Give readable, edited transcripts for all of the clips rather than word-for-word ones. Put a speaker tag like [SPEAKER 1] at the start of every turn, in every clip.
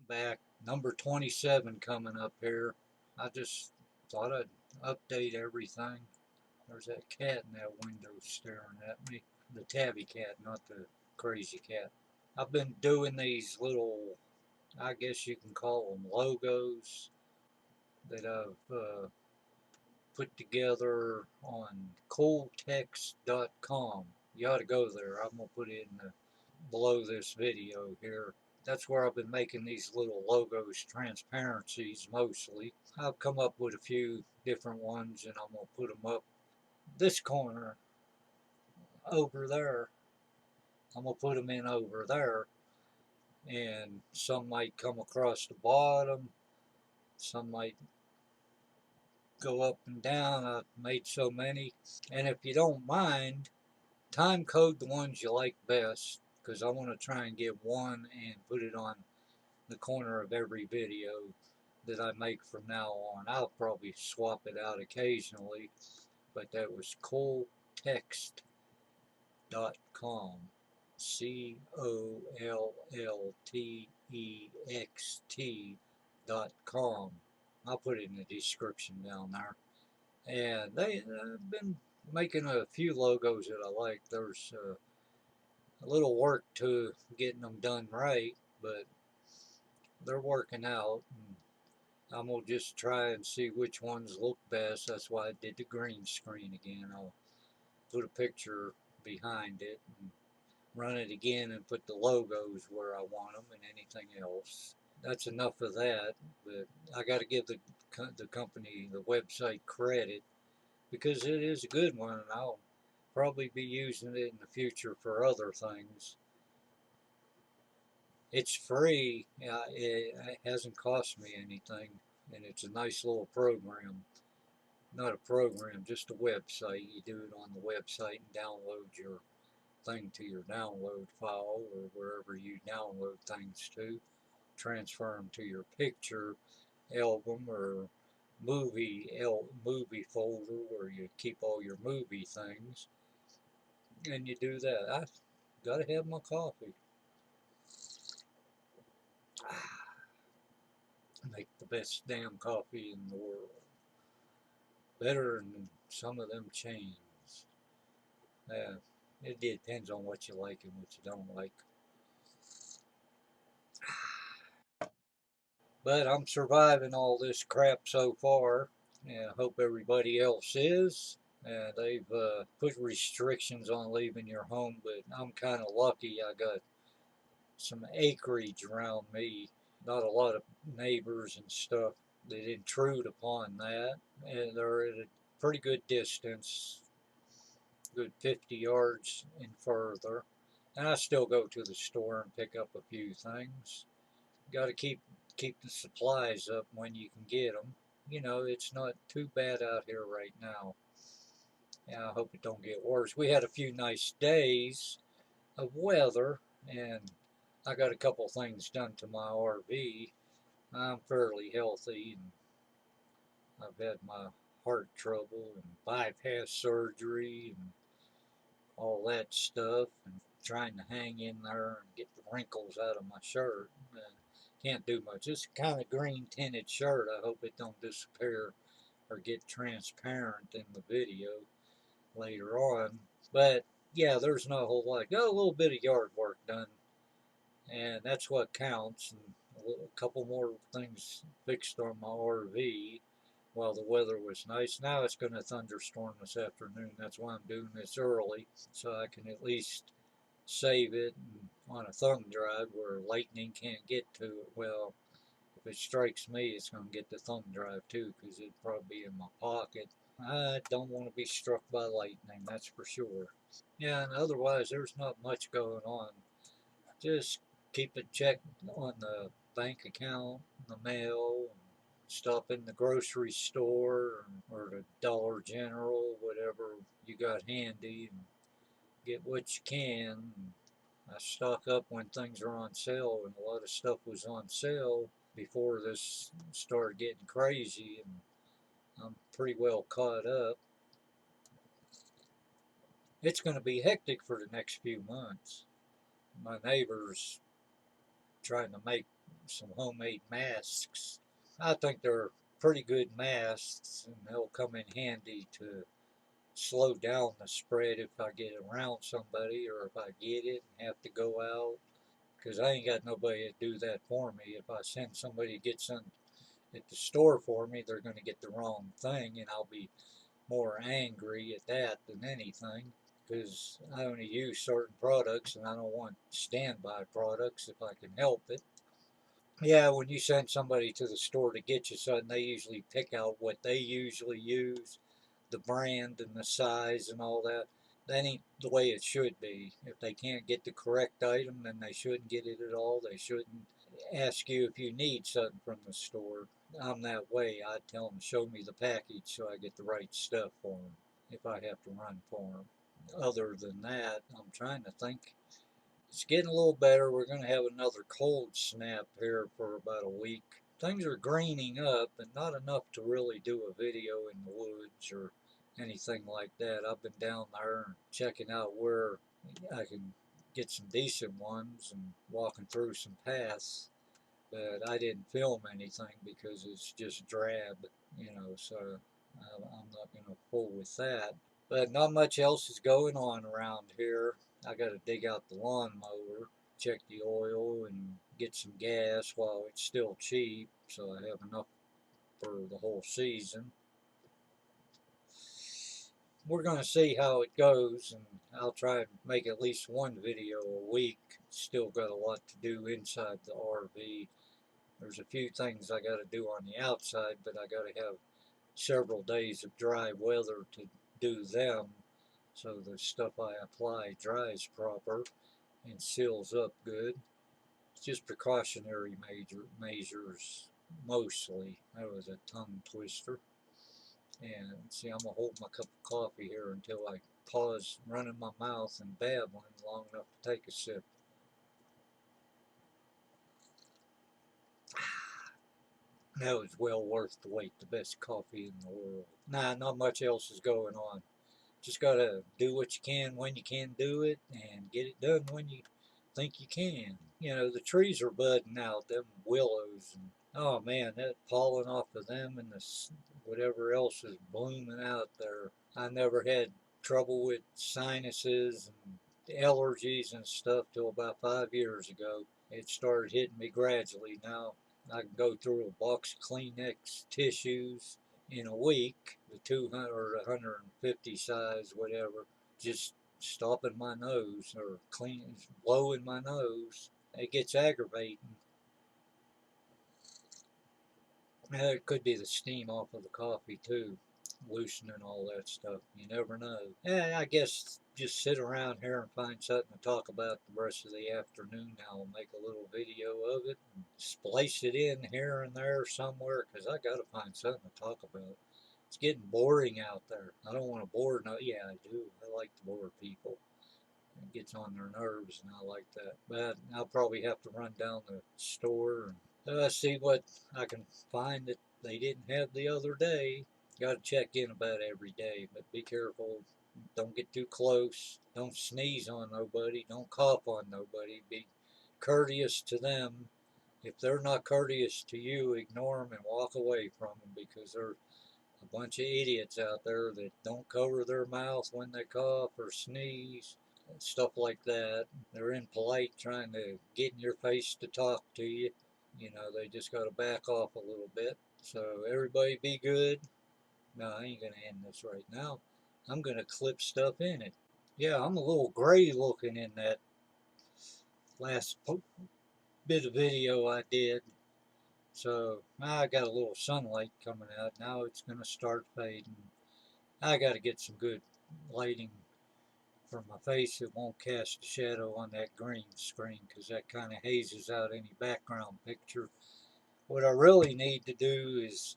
[SPEAKER 1] back. Number 27 coming up here. I just thought I'd update everything. There's that cat in that window staring at me. The tabby cat, not the crazy cat. I've been doing these little, I guess you can call them logos that I've put together on cooltext.com. You ought to go there. I'm going to put it in below this video here. That's where I've been making these little logos, transparencies mostly. I've come up with a few different ones and I'm going to put them up this corner over there. I'm going to put them in over there, and some might come across the bottom, some might go up and down. I've made so many. And if you don't mind, time code the ones you like best, because I want to try and get one and put it on the corner of every video that I make from now on. I'll probably swap it out occasionally, but that was cooltext.com. COLLTEXT.com. I'll put it in the description down there. And they've been making a few logos that I like. There's a little work to getting them done right, but they're working out. And I'm gonna just try and see which ones look best. That's why I did the green screen again. I'll put a picture behind it and run it again and put the logos where I want them and anything else. That's enough of that, but I got to give the company, the website, credit because it is a good one, and I'll probably be using it in the future for other things. It's free. It hasn't cost me anything, and it's a nice little program. Not a program, just a website. You do it on the website and download your thing to your download file or wherever you download things to. Transfer them to your picture album or movie folder where you keep all your movie things, and you do that. I gotta have my coffee. Make the best damn coffee in the world. Better than some of them chains. Uh, it depends on what you like and what you don't like. But I'm surviving all this crap so far, and I hope everybody else is. They've put restrictions on leaving your home, but I'm kind of lucky. I got some acreage around me, not a lot of neighbors and stuff that intrude upon that, and they're at a pretty good distance, good 50 yards and further. And I still go to the store and pick up a few things. Got to keep the supplies up when you can get them. You know, it's not too bad out here right now. Yeah, I hope it don't get worse. We had a few nice days of weather, and I got a couple things done to my RV. I'm fairly healthy, and I've had my heart trouble and bypass surgery and all that stuff, and trying to hang in there and get the wrinkles out of my shirt. Can't do much. It's a kind of green tinted shirt. I hope it don't disappear or get transparent in the video later on. But yeah, there's not a whole lot. Got a little bit of yard work done, and that's what counts. And a couple more things fixed on my RV while the weather was nice. Now it's going to thunderstorm this afternoon. That's why I'm doing this early, so I can at least save it on a thumb drive where lightning can't get to it. Well, if it strikes me, it's going to get the thumb drive too because it'd probably be in my pocket. I don't want to be struck by lightning, that's for sure. Yeah, and otherwise, there's not much going on. Just keep a check on the bank account, the mail, stop in the grocery store or the Dollar General, whatever you got handy, and get what you can. I stock up when things are on sale, and a lot of stuff was on sale before this started getting crazy, and I'm pretty well caught up. It's going to be hectic for the next few months. My neighbor's trying to make some homemade masks. I think they're pretty good masks, and they'll come in handy to slow down the spread if I get around somebody or if I get it and have to go out. Because I ain't got nobody to do that for me. If I send somebody to get some at the store for me, they're going to get the wrong thing, and I'll be more angry at that than anything. Because I only use certain products and I don't want standby products if I can help it. Yeah, when you send somebody to the store to get you something, they usually pick out what they usually use, the brand and the size and all that. That ain't the way it should be. If they can't get the correct item, then they shouldn't get it at all. They shouldn't ask you if you need something from the store. I'm that way. I tell them, show me the package so I get the right stuff for them if I have to run for them. Other than that, I'm trying to think. It's getting a little better. We're going to have another cold snap here for about a week. Things are greening up, and not enough to really do a video in the woods or anything like that. I've been down there and checking out where I can get some decent ones and walking through some paths. But I didn't film anything because it's just drab, so I'm not going to fool with that. But not much else is going on around here. I got to dig out the lawnmower, check the oil, and get some gas while it's still cheap, so I have enough for the whole season. We're going to see how it goes, and I'll try and make at least one video a week. Still got a lot to do inside the RV. There's a few things I got to do on the outside, but I got to have several days of dry weather to do them, so the stuff I apply dries proper and seals up good. It's just precautionary measures mostly. That was a tongue twister. And see, I'm gonna hold my cup of coffee here until I pause running my mouth and babbling long enough to take a sip. That was well worth the wait. The best coffee in the world. Nah, not much else is going on. Just gotta do what you can when you can do it, and get it done when you think you can. The trees are budding out, them willows, and oh man, that pollen off of them and whatever else is blooming out there. I never had trouble with sinuses and allergies and stuff till about 5 years ago. It started hitting me gradually. Now I can go through a box of Kleenex tissues in a week, the 200 or 150 size, whatever, just stopping my nose or blowing my nose. It gets aggravating. It could be the steam off of the coffee too, loosening all that stuff. You never know. Yeah, I guess just sit around here and find something to talk about the rest of the afternoon. I'll make a little video of it and splice it in here and there somewhere because I got to find something to talk about. It's getting boring out there. I don't want to bore. No, yeah, I do. I like to bore people. It gets on their nerves, and I like that. But I'll probably have to run down the store and see what I can find that they didn't have the other day. Got to check in about every day, but be careful. Don't get too close. Don't sneeze on nobody. Don't cough on nobody. Be courteous to them. If they're not courteous to you, ignore them and walk away from them because they're a bunch of idiots out there that don't cover their mouth when they cough or sneeze and stuff like that. They're impolite trying to get in your face to talk to you. They just got to back off a little bit. So everybody be good. No, I ain't going to end this right now. I'm going to clip stuff in it. Yeah, I'm a little gray looking in that last bit of video I did. So I got a little sunlight coming out. Now it's going to start fading. I got to get some good lighting for my face that won't cast a shadow on that green screen because that kind of hazes out any background picture. What I really need to do is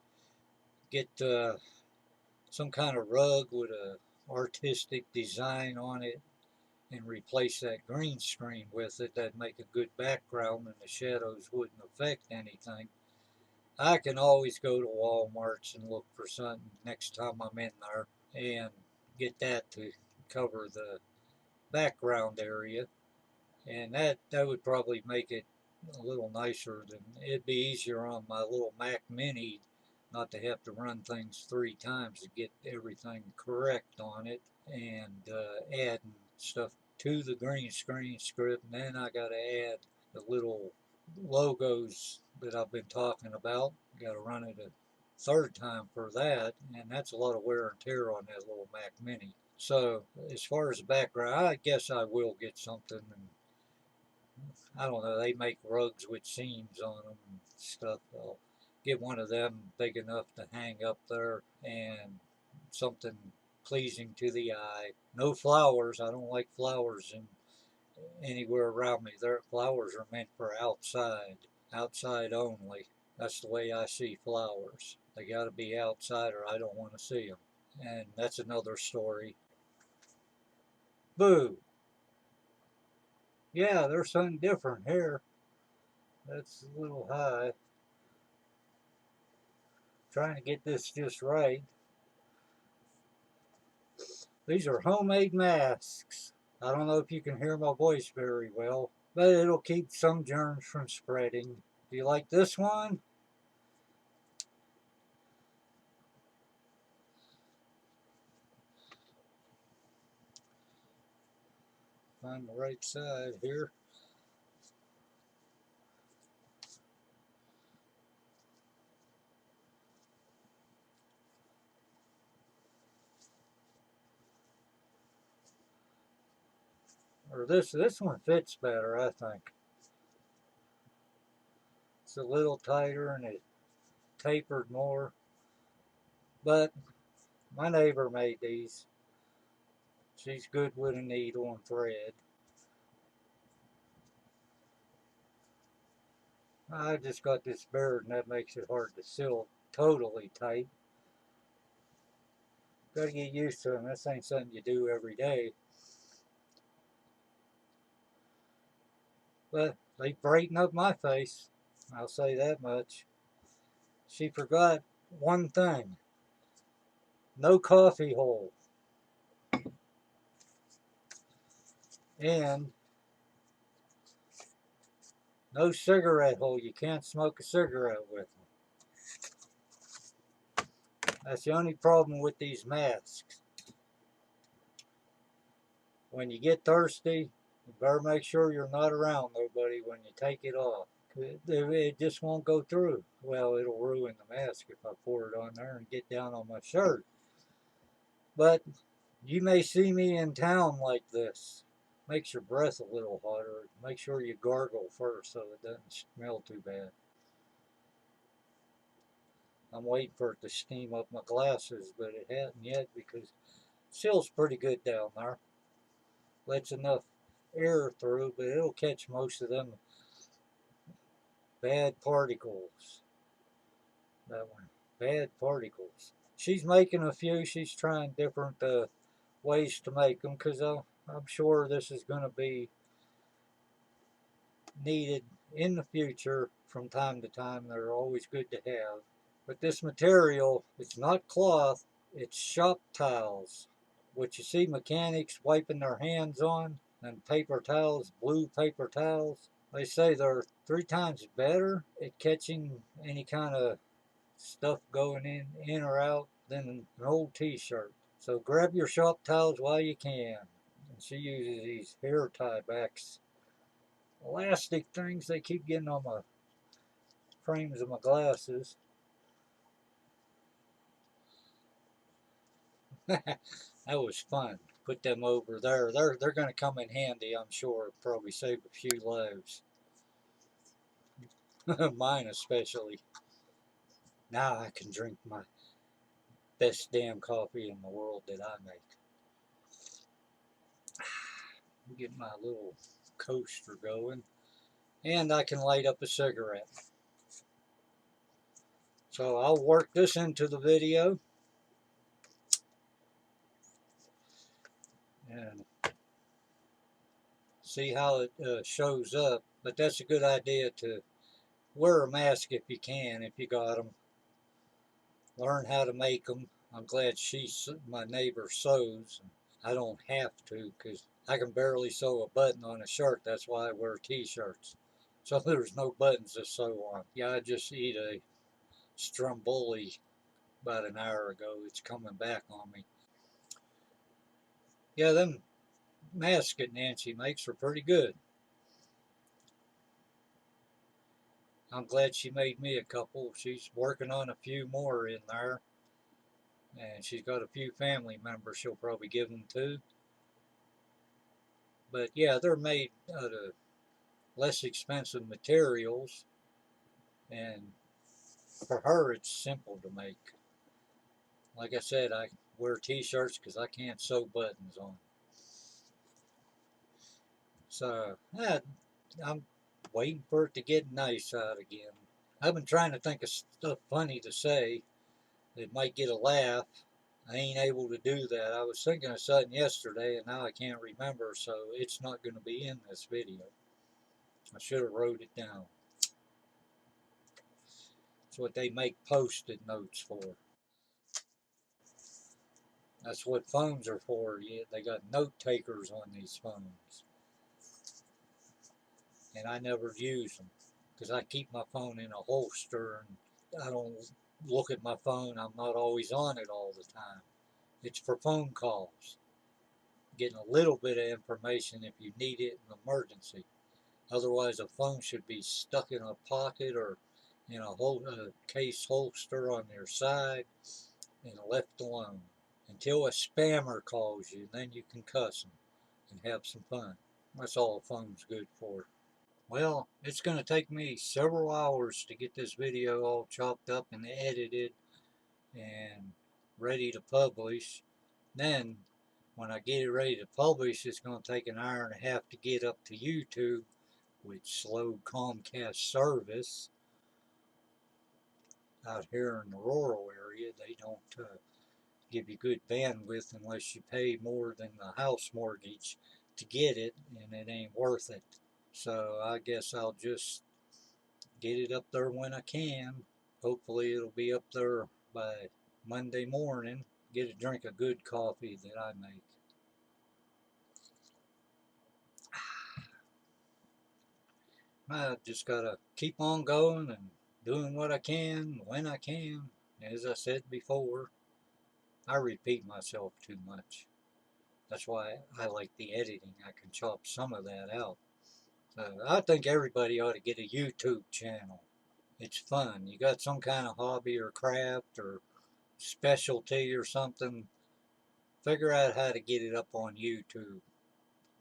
[SPEAKER 1] get some kind of rug with a artistic design on it and replace that green screen with it. That'd make a good background and the shadows wouldn't affect anything. I can always go to Walmart's and look for something next time I'm in there and get that to cover the background area, and that would probably make it a little nicer. Than it'd be easier on my little Mac Mini not to have to run things 3 times to get everything correct on it, and adding stuff to the green screen script. And then I got to add the little logos that I've been talking about. Got to run it a third time for that, and that's a lot of wear and tear on that little Mac Mini. So as far as the background, I guess I will get something. And I don't know, they make rugs with seams on them and stuff. I'll get one of them big enough to hang up there, and something pleasing to the eye. No flowers. I don't like flowers in anywhere around me. Their flowers are meant for outside, outside only. That's the way I see flowers. They got to be outside, or I don't want to see them. And that's another story. Boo! Yeah, there's something different here. That's a little high. Trying to get this just right. These are homemade masks. I don't know if you can hear my voice very well, but it'll keep some germs from spreading. Do you like this one? Find the right side here. Or this one fits better, I think. It's a little tighter and it tapered more. But my neighbor made these. She's good with a needle and thread. I just got this beard and that makes it hard to seal totally tight. Gotta get used to them. This ain't something you do every day. But they brighten up my face. I'll say that much. She forgot one thing. No coffee hole. And no cigarette hole. You can't smoke a cigarette with them. That's the only problem with these masks. When you get thirsty, you better make sure you're not around nobody when you take it off. It just won't go through. Well, it'll ruin the mask if I pour it on there and get down on my shirt. But you may see me in town like this. Makes your breath a little hotter. Make sure you gargle first so it doesn't smell too bad. I'm waiting for it to steam up my glasses, but it hasn't yet because it seals pretty good down there. Lets enough air through, but it'll catch most of them bad particles. That one, bad particles. She's making a few. She's trying different ways to make them because I'm sure this is going to be needed in the future from time to time. They're always good to have. But this material, it's not cloth, it's shop tiles, which you see mechanics wiping their hands on, and paper towels, blue paper towels. They say they're 3 times better at catching any kind of stuff going in or out than an old t-shirt. So grab your shop towels while you can. And she uses these hair tie backs, elastic things. They keep getting on my frames of my glasses. That was fun. Put them over there. They're going to come in handy, I'm sure. Probably save a few lives. Mine especially. Now I can drink my best damn coffee in the world that I make. Get my little coaster going. And I can light up a cigarette. So I'll work this into the video. And see how it shows up. But that's a good idea to wear a mask if you can, if you got them. Learn how to make them. I'm glad my neighbor sews. I don't have to because I can barely sew a button on a shirt. That's why I wear t-shirts. so there's no buttons to sew on. Yeah, I just eat a Stromboli about an hour ago. It's coming back on me. Yeah, them masks that Nancy makes are pretty good. I'm glad she made me a couple. She's working on a few more in there. And she's got a few family members she'll probably give them to. But yeah, they're made out of less expensive materials. And for her, it's simple to make. Like I said, I wear t-shirts because I can't sew buttons on. So, yeah, I'm waiting for it to get nice out again. I've been trying to think of stuff funny to say that might get a laugh. I ain't able to do that. I was thinking of something yesterday and now I can't remember, so it's not going to be in this video. I should have wrote it down. That's what they make post-it notes for. That's what phones are for. Yeah, they got note takers on these phones. And I never use them because I keep my phone in a holster and I don't look at my phone. I'm not always on it all the time. It's for phone calls, getting a little bit of information if you need it in an emergency. Otherwise, a phone should be stuck in a pocket or in a case holster on your side and left alone until a spammer calls you. Then you can cuss them and have some fun. That's all a phone's good for. Well, it's going to take me several hours to get this video all chopped up and edited and ready to publish. Then, when I get it ready to publish, it's going to take an hour and a half to get up to YouTube with slow Comcast service. Out here in the rural area, they don't give you good bandwidth unless you pay more than the house mortgage to get it, and it ain't worth it. So I guess I'll just get it up there when I can. Hopefully it'll be up there by Monday morning. Get a drink of good coffee that I make. I just gotta keep on going and doing what I can when I can. As I said before, I repeat myself too much. That's why I like the editing. I can chop some of that out. I think everybody ought to get a YouTube channel. It's fun. You got some kind of hobby or craft or specialty or something, figure out how to get it up on YouTube.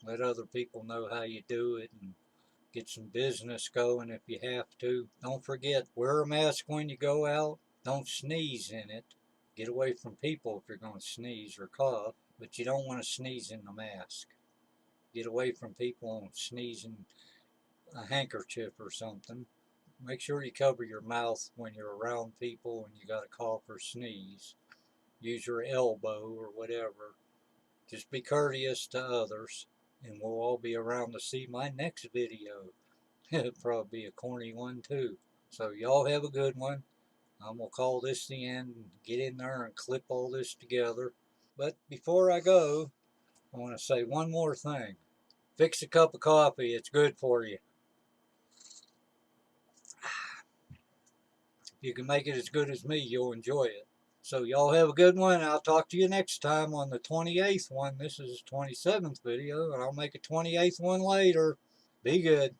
[SPEAKER 1] Let other people know how you do it and get some business going if you have to. Don't forget, wear a mask when you go out. Don't sneeze in it. Get away from people if you're going to sneeze or cough, but you don't want to sneeze in the mask. Get away from people and sneeze in a handkerchief or something. Make sure you cover your mouth when you're around people and you got a cough or sneeze. Use your elbow or whatever. Just be courteous to others, and we'll all be around to see my next video. It'll probably be a corny one too. So y'all have a good one. I'm going to call this the end and get in there and clip all this together. But before I go, I want to say one more thing. Fix a cup of coffee. It's good for you. If you can make it as good as me, you'll enjoy it. So y'all have a good one. I'll talk to you next time on the 28th one. This is the 27th video, and I'll make a 28th one later. Be good.